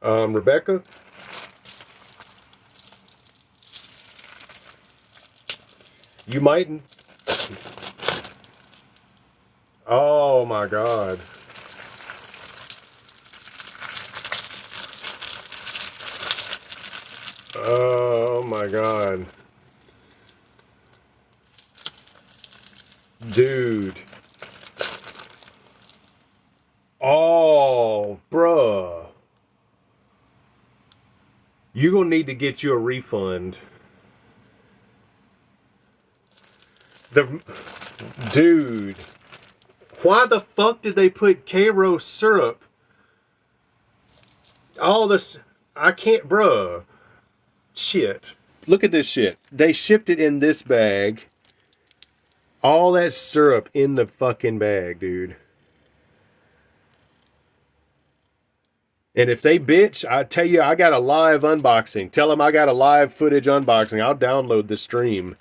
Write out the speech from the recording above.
Rebecca? You mightn't. Oh my God. Oh my God. Dude. Oh, bruh. You gonna need to get you a refund. Dude. Why the fuck did they put Karo syrup? All this, I can't, bruh. Shit. Look at this shit. They shipped it in this bag. All that syrup in the fucking bag, dude. And if they bitch, I tell you, I got a live unboxing. Tell them I got a live footage unboxing. I'll download the stream.